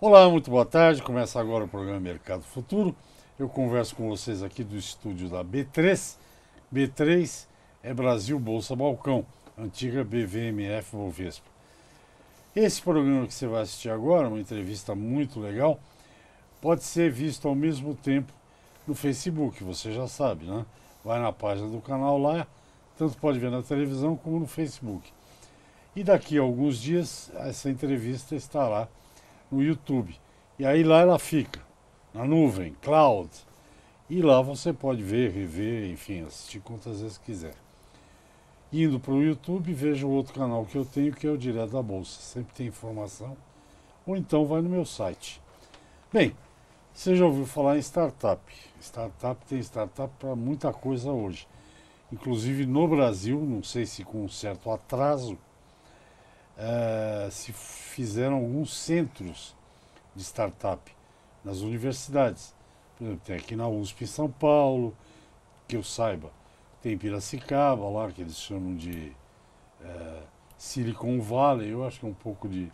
Olá, muito boa tarde. Começa agora o programa Mercado Futuro. Eu converso com vocês aqui do estúdio da B3. B3 é Brasil Bolsa Balcão, antiga BVMF Bovespa. Esse programa que você vai assistir agora, uma entrevista muito legal, pode ser visto ao mesmo tempo no Facebook, você já sabe, né? Vai na página do canal lá, tanto pode ver na televisão como no Facebook. E daqui a alguns dias essa entrevista estará no YouTube. E aí lá ela fica, na nuvem, cloud. E lá você pode ver, rever, enfim, assistir quantas vezes quiser. Indo para o YouTube, veja o outro canal que eu tenho, que é o Direto da Bolsa. Sempre tem informação. Ou então vai no meu site. Bem, você já ouviu falar em startup. Tem startup para muita coisa hoje. Inclusive no Brasil, não sei se com um certo atraso, se fizeram alguns centros de startup nas universidades. Por exemplo, tem aqui na USP em São Paulo, que eu saiba. Tem Piracicaba lá, que eles chamam de Silicon Valley. Eu acho que é um pouco de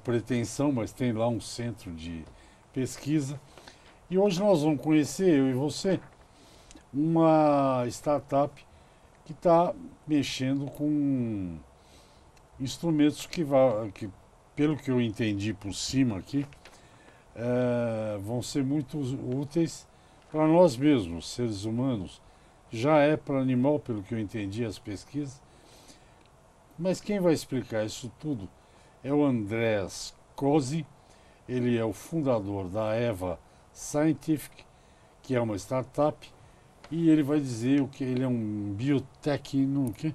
pretensão, mas tem lá um centro de pesquisa. E hoje nós vamos conhecer, eu e você, uma startup que está mexendo com instrumentos que, pelo que eu entendi por cima aqui, vão ser muito úteis para nós mesmos, seres humanos. Já é para animal, pelo que eu entendi, as pesquisas. Mas quem vai explicar isso tudo é o Andreas Cosi. Ele é o fundador da EVA Scientific, que é uma startup, e ele vai dizer o que ele é um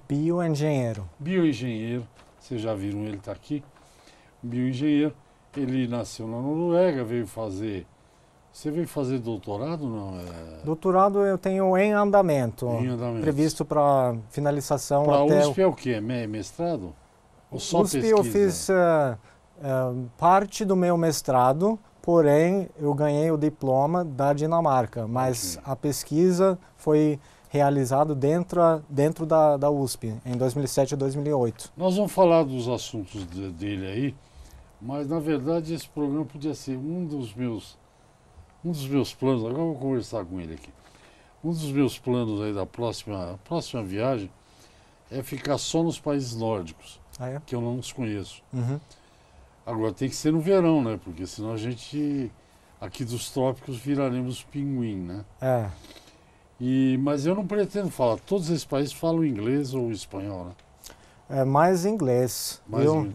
bioengenheiro. Bioengenheiro, vocês já viram, ele está aqui. Bioengenheiro, ele nasceu na Noruega, veio fazer... Você veio fazer doutorado, não? Doutorado eu tenho em andamento. Previsto para finalização pra até... Para USP é o quê? Mestrado? Ou só USP pesquisa? Eu fiz parte do meu mestrado, porém eu ganhei o diploma da Dinamarca, mas a pesquisa foi realizada dentro da USP, em 2007 e 2008. Nós vamos falar dos assuntos dele aí, mas na verdade esse programa podia ser um dos meus planos. Agora eu vou conversar com ele aqui. Um dos meus planos aí da próxima viagem é ficar só nos países nórdicos, que eu não os conheço. Uhum. Agora tem que ser no verão, né? Porque senão a gente, aqui dos trópicos, viraremos pinguim, né? Mas eu não pretendo falar. Todos esses países falam inglês ou espanhol, né? É mais inglês.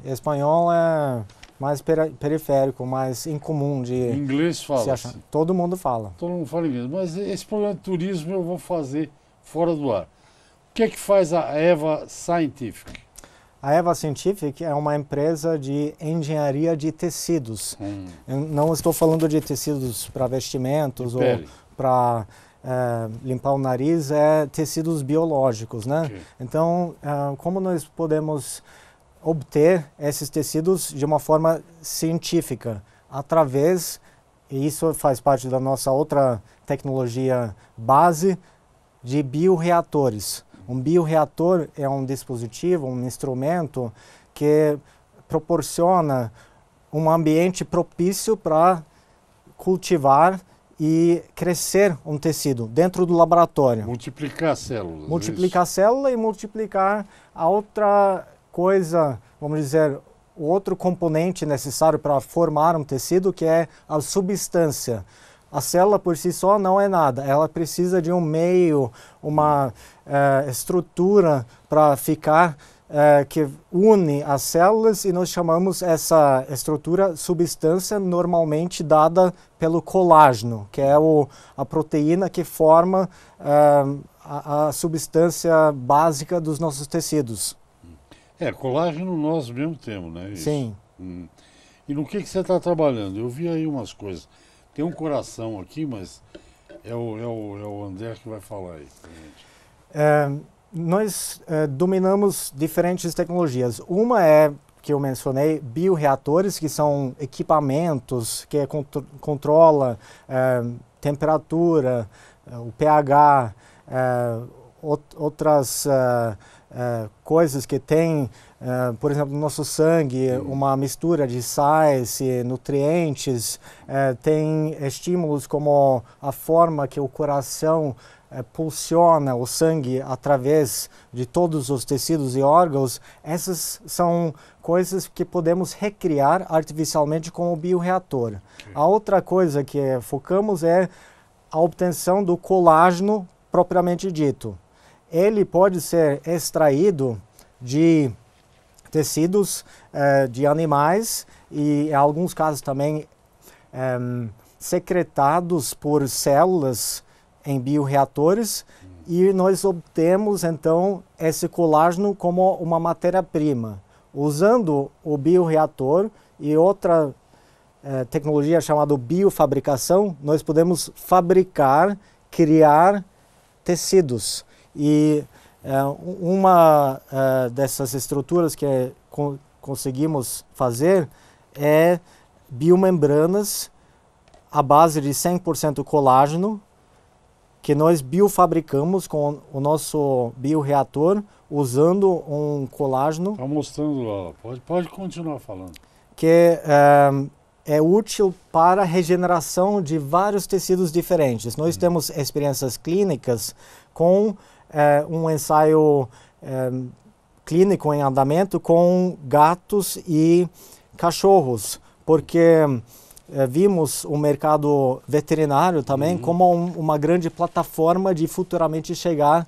Espanhol é mais periférico, mais incomum de... Inglês fala. Todo mundo fala. Todo mundo fala inglês. Mas esse programa de turismo eu vou fazer fora do ar. O que é que faz a EVA Scientific? A EVA Scientific é uma empresa de engenharia de tecidos. Eu não estou falando de tecidos para vestimentos ou para limpar o nariz, é tecidos biológicos, né? Okay. Então, como nós podemos obter esses tecidos de uma forma científica, e isso faz parte da nossa outra tecnologia base, de bioreatores. Um bioreator é um dispositivo, um instrumento que proporciona um ambiente propício para cultivar e crescer um tecido dentro do laboratório. Multiplicar células. Multiplicar a célula e multiplicar a outra coisa, vamos dizer, o outro componente necessário para formar um tecido, que é a substância. A célula por si só não é nada, ela precisa de um meio, uma estrutura para ficar, que une as células, e nós chamamos essa estrutura substância, normalmente dada pelo colágeno, que é a proteína que forma a substância básica dos nossos tecidos. Colágeno nós mesmo temos, né? Isso. Sim. E no que você está trabalhando? Eu vi aí umas coisas. Tem um coração aqui, mas é o André que vai falar aí pra gente. Nós dominamos diferentes tecnologias. Uma é, que eu mencionei, bioreatores, que são equipamentos que controla temperatura, o pH, outras coisas que têm por exemplo, no nosso sangue, uma mistura de sais e nutrientes, tem estímulos como a forma que o coração pulsiona o sangue através de todos os tecidos e órgãos. Essas são coisas que podemos recriar artificialmente com o bioreator. A outra coisa que focamos é a obtenção do colágeno propriamente dito. Ele pode ser extraído de tecidos de animais e, em alguns casos, também secretados por células em bioreatores, e nós obtemos, então, esse colágeno como uma matéria-prima. Usando o bioreator e outra tecnologia chamada biofabricação, nós podemos fabricar, criar tecidos. E uma dessas estruturas que conseguimos fazer é biomembranas à base de 100% colágeno, que nós biofabricamos com o nosso bioreator, usando um colágeno. Está mostrando lá, pode continuar falando. Que é útil para a regeneração de vários tecidos diferentes. Nós temos experiências clínicas com um ensaio clínico em andamento com gatos e cachorros, porque vimos o mercado veterinário também como uma grande plataforma de futuramente chegar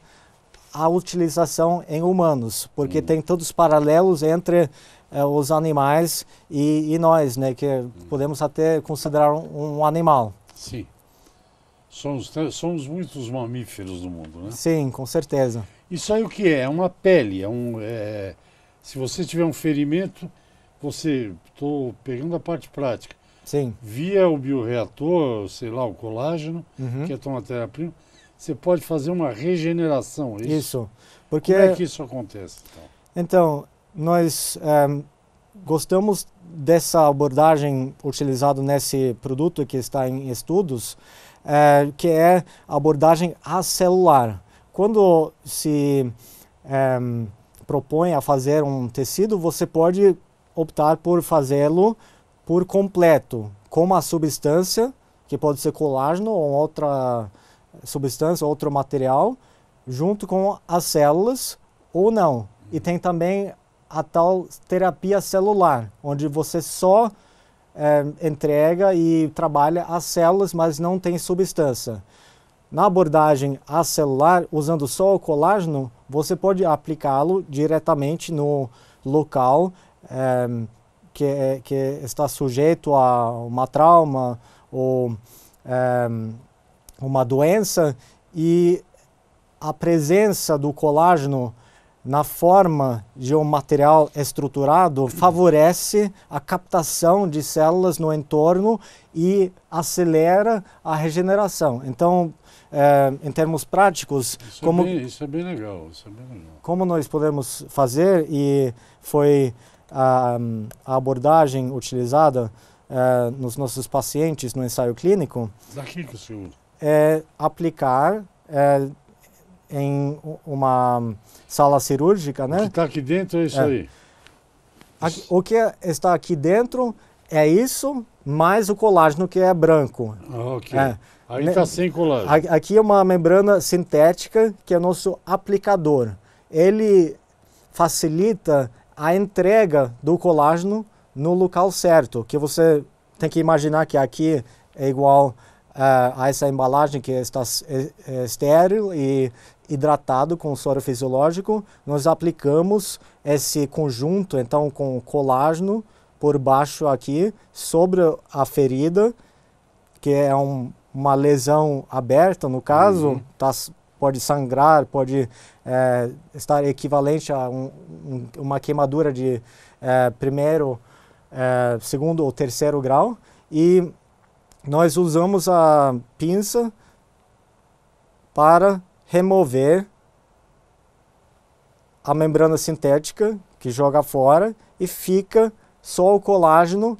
à utilização em humanos, porque tem todos os paralelos entre os animais e nós, né, que podemos até considerar um animal. Sim. Somos muitos mamíferos do mundo, né? Sim, com certeza. Isso aí o que é? É uma pele. Se você tiver um ferimento, estou pegando a parte prática. Sim. Via o bioreator, sei lá, o colágeno, que é a tua matéria-prima, você pode fazer uma regeneração, é isso? Isso. Porque, como é que isso acontece? Então, nós gostamos dessa abordagem utilizada nesse produto que está em estudos, que é a abordagem acelular. Quando se propõe a fazer um tecido, você pode optar por fazê-lo por completo, com uma substância, que pode ser colágeno ou outra substância, outro material, junto com as células ou não. E tem também a tal terapia celular, onde você só entrega e trabalha as células, mas não tem substância. Na abordagem acelular, usando só o colágeno, você pode aplicá-lo diretamente no local que está sujeito a uma trauma ou uma doença, e a presença do colágeno na forma de um material estruturado favorece a captação de células no entorno e acelera a regeneração. Então, em termos práticos, isso é bem legal. Como nós podemos fazer, e foi a abordagem utilizada nos nossos pacientes no ensaio clínico, daqui que o senhor é aplicar em uma sala cirúrgica, né? O que está aqui dentro é isso aí. O que está aqui dentro é isso, mais o colágeno, que é branco. Ok. Aí está sem colágeno. Aqui é uma membrana sintética, que é o nosso aplicador. Ele facilita a entrega do colágeno no local certo, que você tem que imaginar que aqui é igual a essa embalagem que está estéril e hidratado com soro fisiológico. Nós aplicamos esse conjunto, então, com colágeno por baixo aqui, sobre a ferida, que é uma lesão aberta, no caso, pode sangrar, pode estar equivalente a uma queimadura de primeiro, segundo ou terceiro grau, e nós usamos a pinça para remover a membrana sintética, que joga fora, e fica só o colágeno,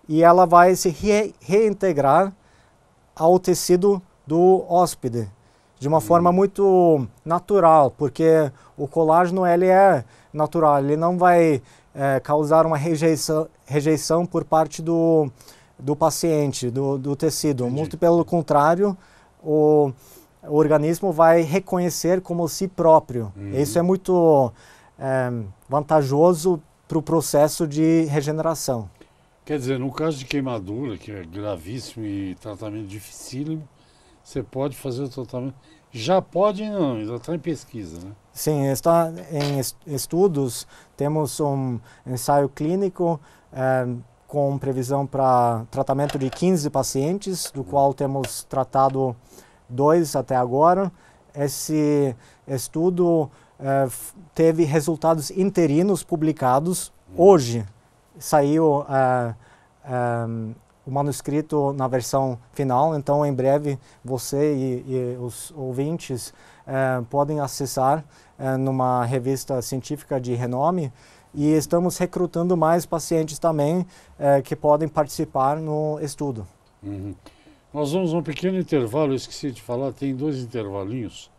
e ela vai se reintegrar ao tecido do hóspede, de uma forma muito natural, porque o colágeno ele é natural, ele não vai causar uma rejeição por parte do paciente, do tecido. Entendi. Muito pelo contrário, o organismo vai reconhecer como si próprio. Isso é muito vantajoso para o processo de regeneração. Quer dizer, no caso de queimadura, que é gravíssimo e tratamento dificílimo, você pode fazer o tratamento. Já pode não, ainda está em pesquisa, né? Sim, está em estudos. Temos um ensaio clínico com previsão para tratamento de 15 pacientes, do qual temos tratado 2 até agora. Esse estudo teve resultados interinos publicados. Hoje saiu o manuscrito na versão final, então em breve você e os ouvintes podem acessar numa revista científica de renome, e estamos recrutando mais pacientes também que podem participar no estudo. Nós vamos a um pequeno intervalo, eu esqueci de falar, tem 2 intervalinhos.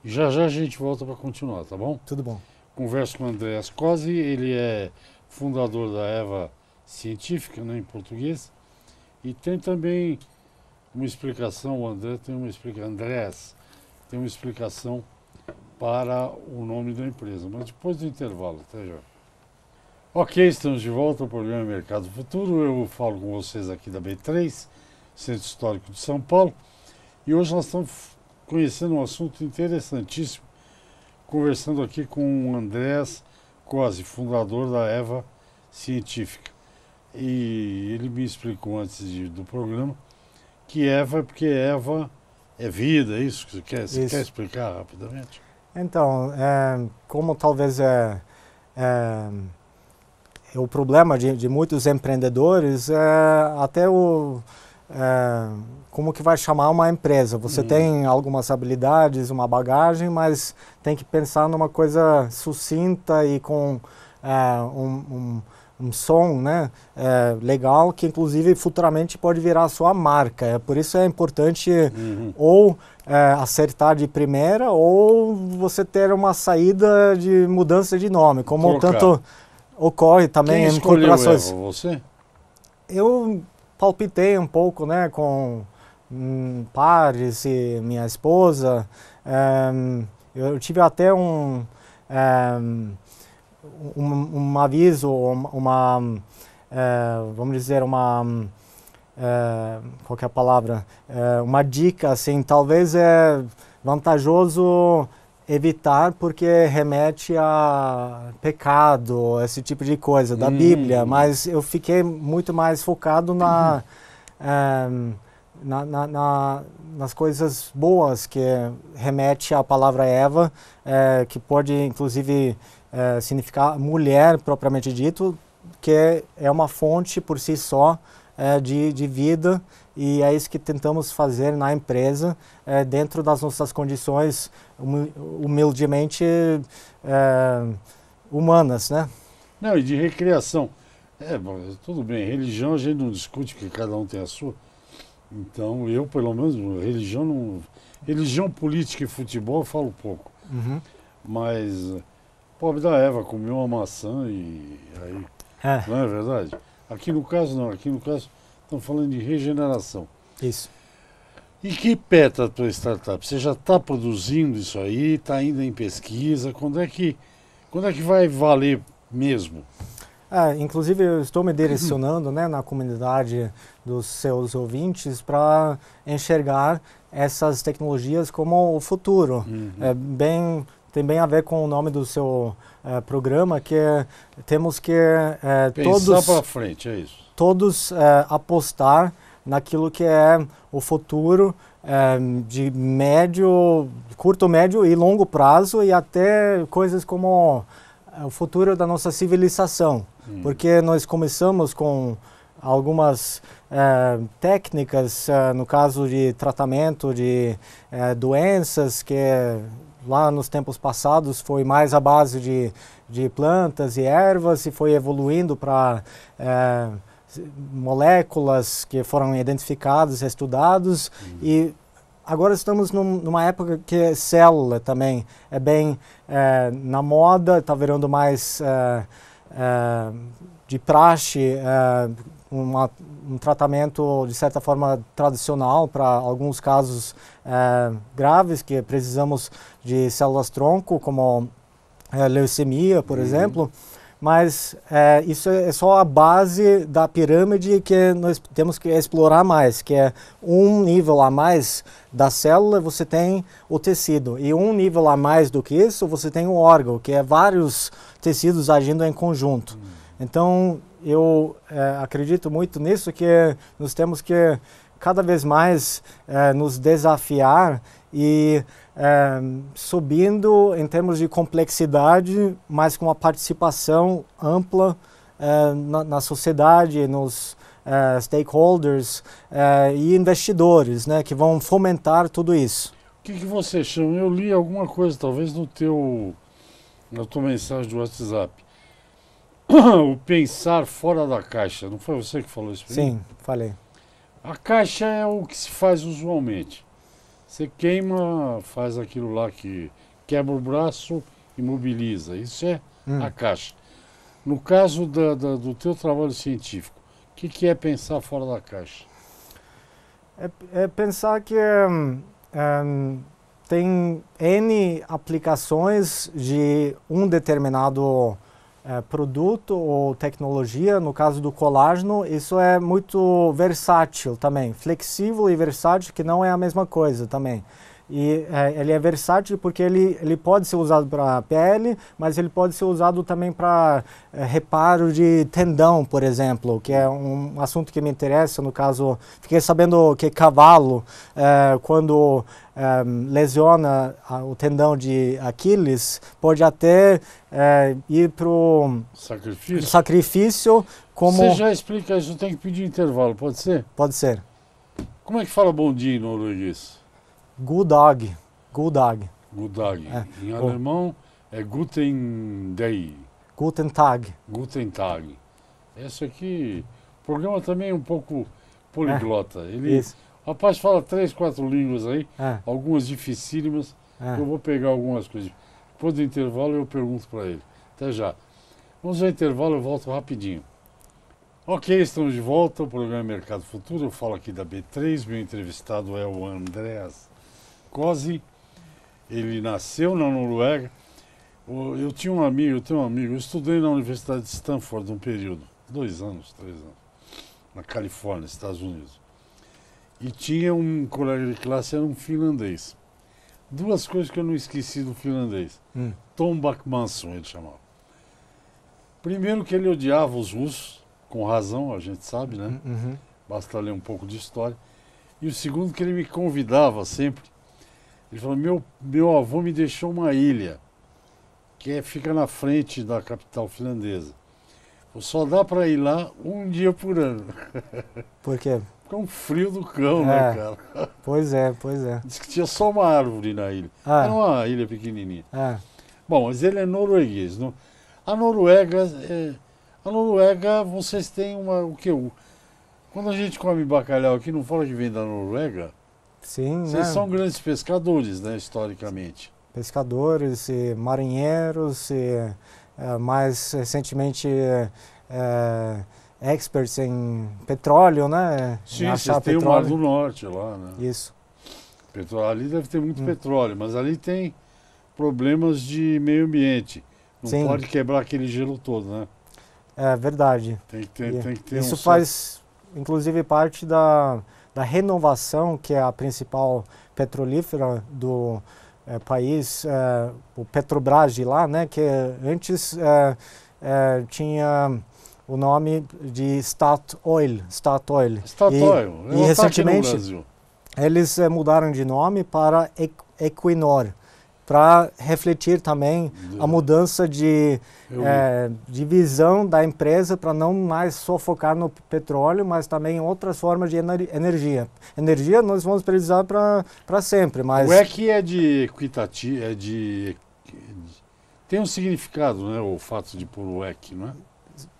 Já a gente volta para continuar, tá bom? Tudo bom. Converso com o André Ascosi, ele é fundador da EVA Científica, né, em português, e tem também uma explicação, o André tem uma explicação, Andrés tem uma explicação para o nome da empresa, mas depois do intervalo, até já. Ok, estamos de volta ao programa Mercado Futuro. Eu falo com vocês aqui da B3, Centro Histórico de São Paulo, e hoje nós estamos conhecendo um assunto interessantíssimo, conversando aqui com o Andrés Cosi, fundador da EVA Científica. E ele me explicou antes do programa que EVA é porque EVA é vida, é isso que você quer explicar rapidamente? Então, como talvez é o problema de muitos empreendedores, até como que vai chamar uma empresa. Você tem algumas habilidades, uma bagagem, mas tem que pensar numa coisa sucinta e com um som, né, legal, que inclusive futuramente pode virar a sua marca. Por isso é importante ou acertar de primeira, ou você ter uma saída de mudança de nome, como tanto ocorre também em corporações. Quem escolheu você? Eu palpitei um pouco, né, com pares e minha esposa. Eu tive até um aviso, vamos dizer, qual que é a palavra? Uma dica, assim, talvez é vantajoso evitar porque remete a pecado, esse tipo de coisa, da Bíblia, mas eu fiquei muito mais focado nas coisas boas que remete à palavra Eva, que pode inclusive significar mulher propriamente dito, que é uma fonte por si só de vida, e é isso que tentamos fazer na empresa, dentro das nossas condições humildemente humanas, né? Não, e de recreação. Bom, tudo bem, religião a gente não discute, porque cada um tem a sua. Então, eu, pelo menos, religião, política e futebol eu falo pouco. Mas, pobre da Eva comeu uma maçã e aí... Não é verdade? Aqui no caso, não. Aqui no caso, estamos falando de regeneração. Isso. E que pé está a tua startup? Você já está produzindo isso aí? Está ainda em pesquisa? Quando é que vai valer mesmo? Inclusive, eu estou me direcionando, né, na comunidade dos seus ouvintes para enxergar essas tecnologias como o futuro. Tem bem a ver com o nome do seu programa, que temos que pensar para frente, é isso. Todos apostar naquilo que é o futuro de curto, médio e longo prazo, e até coisas como o futuro da nossa civilização. Porque nós começamos com algumas técnicas, no caso de tratamento de doenças, que lá nos tempos passados foi mais à base de plantas e ervas, e foi evoluindo para moléculas que foram identificadas, estudados, e agora estamos numa época que célula também é bem na moda, está virando mais de praxe, um tratamento de certa forma tradicional para alguns casos graves que precisamos de células-tronco, como leucemia, por exemplo. Mas isso é só a base da pirâmide que nós temos que explorar mais, que é um nível a mais da célula, você tem o tecido. E um nível a mais do que isso, você tem o órgão, que é vários tecidos agindo em conjunto. Então, eu acredito muito nisso, que nós temos que cada vez mais nos desafiar e subindo em termos de complexidade, mas com uma participação ampla na sociedade, nos stakeholders e investidores, né, que vão fomentar tudo isso. O que você chama? Eu li alguma coisa, talvez na tua mensagem do WhatsApp. O pensar fora da caixa. Não foi você que falou isso? Sim, falei. A caixa é o que se faz usualmente. Você queima, faz aquilo lá que quebra o braço, imobiliza. Isso é a caixa. No caso do teu trabalho científico, o que é pensar fora da caixa? É pensar que tem N aplicações de um determinado produto ou tecnologia. No caso do colágeno, isso é muito versátil também, flexível e versátil, que não é a mesma coisa também. E ele é versátil porque ele pode ser usado para pele, mas ele pode ser usado também para reparo de tendão, por exemplo, que é um assunto que me interessa. No caso, fiquei sabendo que cavalo, quando lesiona o tendão de Aquiles, pode até ir para o sacrifício como... Você já explica isso, tem que pedir intervalo, pode ser? Pode ser. Como é que fala bom dia em norueguês? God dag. God dag. God dag. Em alemão é Guten Day. Guten Tag. Guten Tag. Esse aqui, o programa também é um pouco poliglota. O rapaz fala 3, 4 línguas aí, algumas dificílimas. Eu vou pegar algumas coisas. Depois do intervalo eu pergunto para ele. Até já. Vamos ao intervalo, eu volto rapidinho. Ok, estamos de volta. O programa Mercado Futuro. Eu falo aqui da B3. Meu entrevistado é o Andreas Kosi. Ele nasceu na Noruega. Eu tenho um amigo, eu estudei na Universidade de Stanford um período, 2 anos, 3 anos, na Califórnia, Estados Unidos. E tinha um colega de classe, era um finlandês. 2 coisas que eu não esqueci do finlandês. Tom Backmanson, ele chamava. Primeiro que ele odiava os russos, com razão, a gente sabe, né? Basta ler um pouco de história. E o segundo que ele me convidava sempre. Ele falou, meu avô me deixou uma ilha, que fica na frente da capital finlandesa. Só dá para ir lá um dia por ano. Por quê? Porque é um frio do cão, né, cara? Pois é. Diz que tinha só uma árvore na ilha. Era uma ilha pequenininha. Bom, mas ele é norueguês. A Noruega, vocês têm o quê? Quando a gente come bacalhau aqui, não fala que vem da Noruega? Sim, vocês são grandes pescadores, né, historicamente. Pescadores e marinheiros e mais recentemente experts em petróleo, né? Sim, vocês têm o Mar do Norte lá, né? Isso. Ali deve ter muito petróleo, mas ali tem problemas de meio ambiente. Não pode quebrar aquele gelo todo, né? É verdade. Tem que ter isso faz, inclusive, parte da renovação, que é a principal petrolífera do país, o Petrobras de lá, né? Que antes tinha o nome de Statoil. E recentemente eles mudaram de nome para Equinor, para refletir também a mudança de visão da empresa, para não mais só focar no petróleo, mas também em outras formas de energia. Energia nós vamos precisar para sempre, mas... O EQ é de equitativo, tem um significado, né, o fato de pôr o EQ, não é?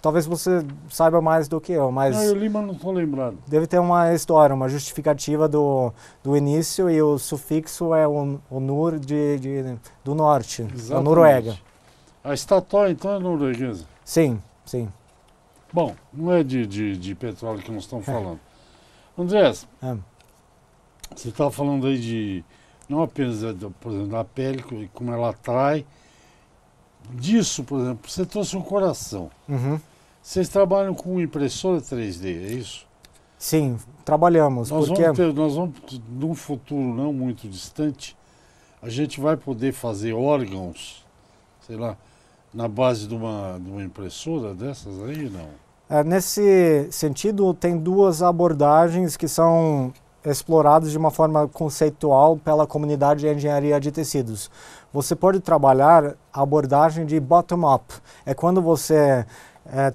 talvez você saiba mais do que eu, mas Não, eu li, mas não estou lembrado. deve ter uma história, uma justificativa do início, e o sufixo é o Nur do norte, da Exatamente. Noruega. A Statoil, então, é norueguesa. Sim, sim. Bom, não é de petróleo que nós estamos falando. Andrés, É. você estava falando aí não apenas, por exemplo, da pele, como ela atrai. Disso, por exemplo, você trouxe um coração. Uhum. Vocês trabalham com impressora 3D, é isso? Sim, trabalhamos. Nós porque vamos, num futuro não muito distante, a gente vai poder fazer órgãos, sei lá, na base de uma impressora dessas aí, não? nesse sentido, tem duas abordagens que são exploradas de uma forma conceitual pela comunidade de engenharia de tecidos. Você pode trabalhar a abordagem de bottom-up. É quando você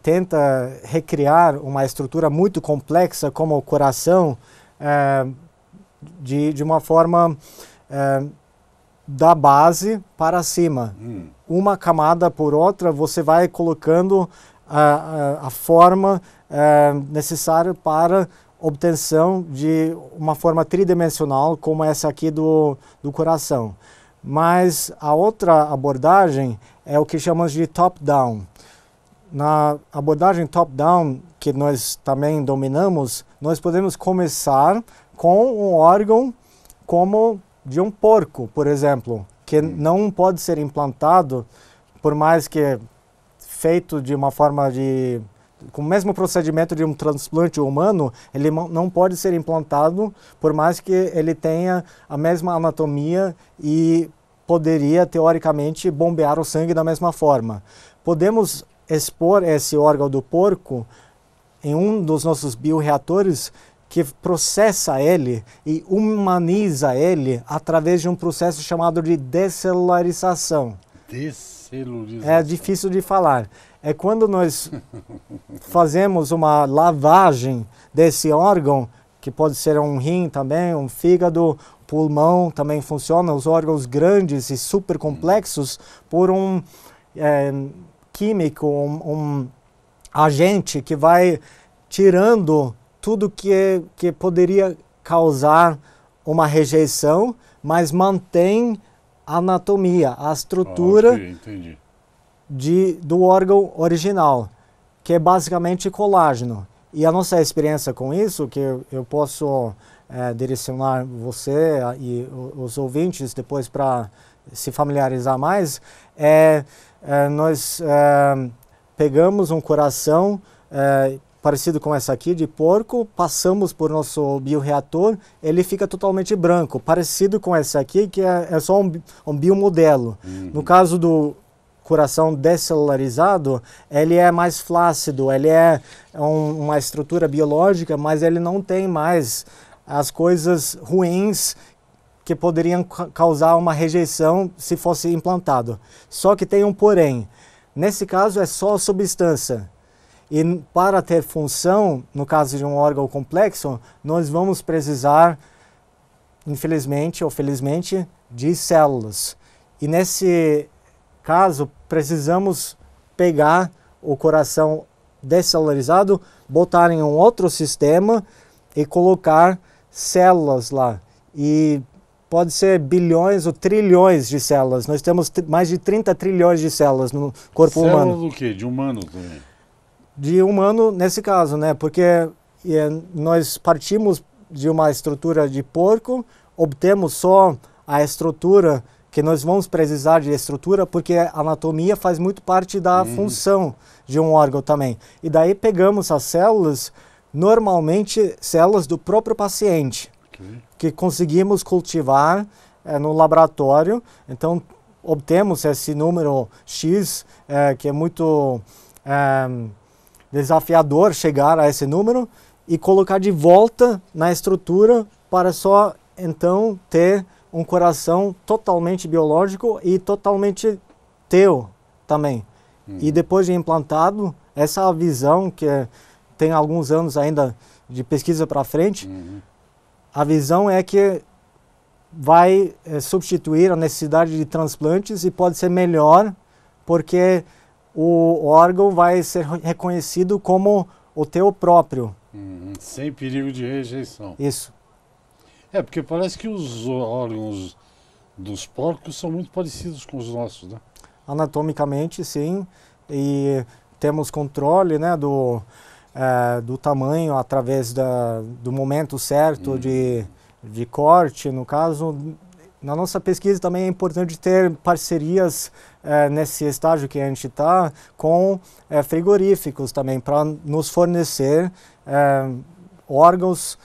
tenta recriar uma estrutura muito complexa, como o coração, de uma forma da base para cima. Uma camada por outra, você vai colocando a forma necessária para obtenção de uma forma tridimensional, como essa aqui do coração. Mas a outra abordagem é o que chamamos de top-down. Na abordagem top-down, que nós também dominamos, nós podemos começar com um órgão como de um porco, por exemplo, que não pode ser implantado, por mais que feito de uma forma com o mesmo procedimento de um transplante humano, ele não pode ser implantado, por mais que ele tenha a mesma anatomia e poderia, teoricamente, bombear o sangue da mesma forma. Podemos expor esse órgão do porco em um dos nossos bioreatores que processa ele e humaniza ele através de um processo chamado de descelularização. Descelularização. É difícil de falar. É quando nós fazemos uma lavagem desse órgão, que pode ser um rim também, um fígado, pulmão também funciona, os órgãos grandes e super complexos, por um químico, um agente que vai tirando tudo que poderia causar uma rejeição, mas mantém a anatomia, a estrutura entendi. do órgão original, que é basicamente colágeno. E a nossa experiência com isso, que eu posso direcionar você e os ouvintes depois para se familiarizar mais, nós pegamos um coração parecido com essa aqui, de porco, passamos por nosso bioreator, ele fica totalmente branco, parecido com esse aqui, que é só um biomodelo. No caso do coração descelularizado, ele é mais flácido, ele é uma estrutura biológica, mas ele não tem mais as coisas ruins que poderiam causar uma rejeição se fosse implantado. Só que tem um porém. Nesse caso é só substância. E para ter função, no caso de um órgão complexo, nós vamos precisar, infelizmente ou felizmente, de células. E nesse caso, precisamos pegar o coração descelularizado, botar em um outro sistema e colocar células lá. E pode ser bilhões ou trilhões de células. Nós temos mais de 30 trilhões de células no corpo humano. Célula do quê? De humano também? De humano nesse caso, né? Porque nós partimos de uma estrutura de porco, obtemos só a estrutura que nós vamos precisar de estrutura, porque a anatomia faz muito parte da função de um órgão também. E daí pegamos as células, normalmente células do próprio paciente, que conseguimos cultivar no laboratório. Então obtemos esse número X, que é muito desafiador chegar a esse número, e colocar de volta na estrutura para só então ter um coração totalmente biológico e totalmente teu também. E depois de implantado, essa visão que tem alguns anos ainda de pesquisa para frente, a visão é que vai substituir a necessidade de transplantes e pode ser melhor, porque o órgão vai ser reconhecido como o teu próprio. Sem perigo de rejeição. Isso. É, porque parece que os órgãos dos porcos são muito parecidos com os nossos, né? Anatomicamente, sim. E temos controle, né, do tamanho através do momento certo de corte. No caso, na nossa pesquisa também é importante ter parcerias nesse estágio que a gente está com frigoríficos também, para nos fornecer órgãos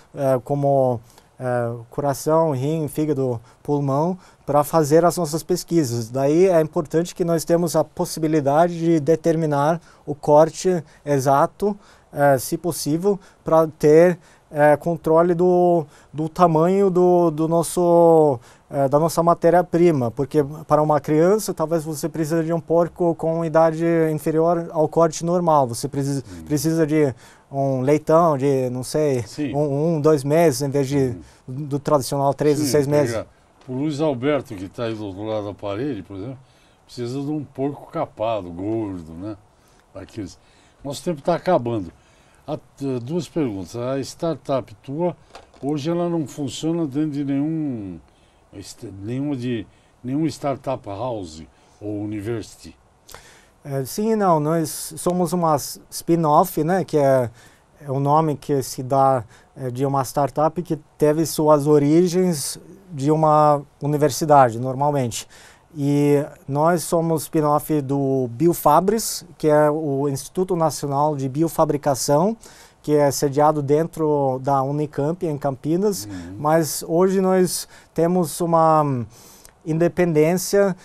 como coração, rim, fígado, pulmão, para fazer as nossas pesquisas. Daí é importante que nós temos a possibilidade de determinar o corte exato, se possível, para ter controle do tamanho do nosso, da nossa matéria-prima, porque para uma criança talvez você precise de um porco com idade inferior ao corte normal, você precisa de um leitão de, não sei, 2 meses, em vez do tradicional 3 a 6 meses. O Luiz Alberto, que está aí do outro lado da parede, por exemplo, precisa de um porco capado, gordo, né? Aqueles. Nosso tempo está acabando. Duas perguntas. A startup tua, hoje ela não funciona dentro de nenhum startup house ou university? Sim e não. Nós somos uma spin-off, né, que é o nome que se dá de uma startup que teve suas origens de uma universidade, normalmente. E nós somos spin-off do Biofabris, que é o Instituto Nacional de Biofabricação, que é sediado dentro da Unicamp, em Campinas. Mas hoje nós temos uma independência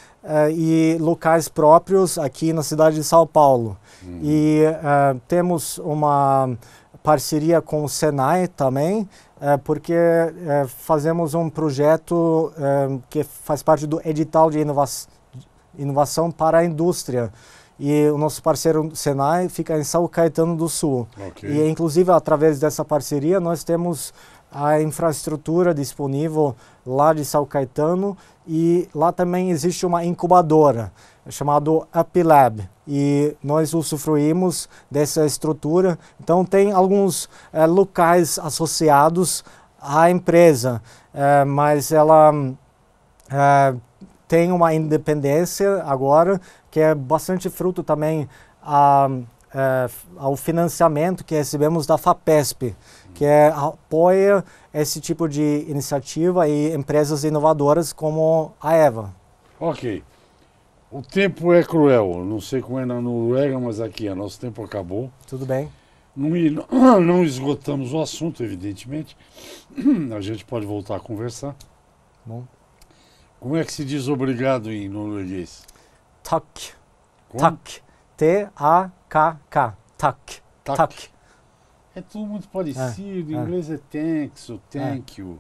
e locais próprios aqui na cidade de São Paulo. E temos uma parceria com o Senai também, porque fazemos um projeto que faz parte do edital de inovação para a indústria. E o nosso parceiro Senai fica em São Caetano do Sul. Okay. E, inclusive, através dessa parceria, nós temos a infraestrutura disponível lá de São Caetano, e lá também existe uma incubadora chamada UpLab, e nós usufruímos dessa estrutura. Então tem alguns locais associados à empresa, mas ela tem uma independência agora, que é bastante fruto também ao financiamento que recebemos da FAPESP, que apoia esse tipo de iniciativa e empresas inovadoras como a EVA. Ok. O tempo é cruel. Não sei como é na Noruega, mas aqui nosso tempo acabou. Tudo bem. Não esgotamos o assunto, evidentemente. A gente pode voltar a conversar. Bom. Como é que se diz obrigado em norueguês? Takk. Como? Takk. T-A-K-K. Takk. Takk. É tudo muito parecido. Em inglês é thanks ou thank you.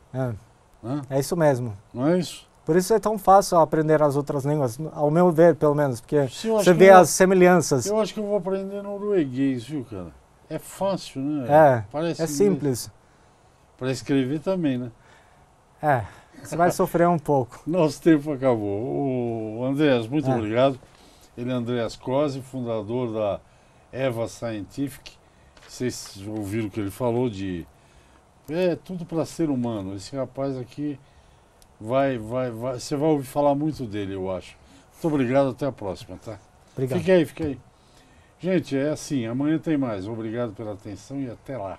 É isso mesmo. Não é isso? Por isso é tão fácil aprender as outras línguas, ao meu ver, pelo menos, porque você vê as as semelhanças. Eu acho que eu vou aprender norueguês, viu, cara? É fácil, né? Parece simples. Para escrever também, né? Você vai sofrer um pouco. Nosso tempo acabou. Andreas, muito obrigado. Ele é Andreas Cosi, fundador da EVA Scientific. Vocês ouviram o que ele falou de... tudo para ser humano. Esse rapaz aqui você vai ouvir falar muito dele, eu acho. Muito obrigado, até a próxima, tá? Obrigado. Fique aí. Gente, é assim, amanhã tem mais. Obrigado pela atenção e até lá.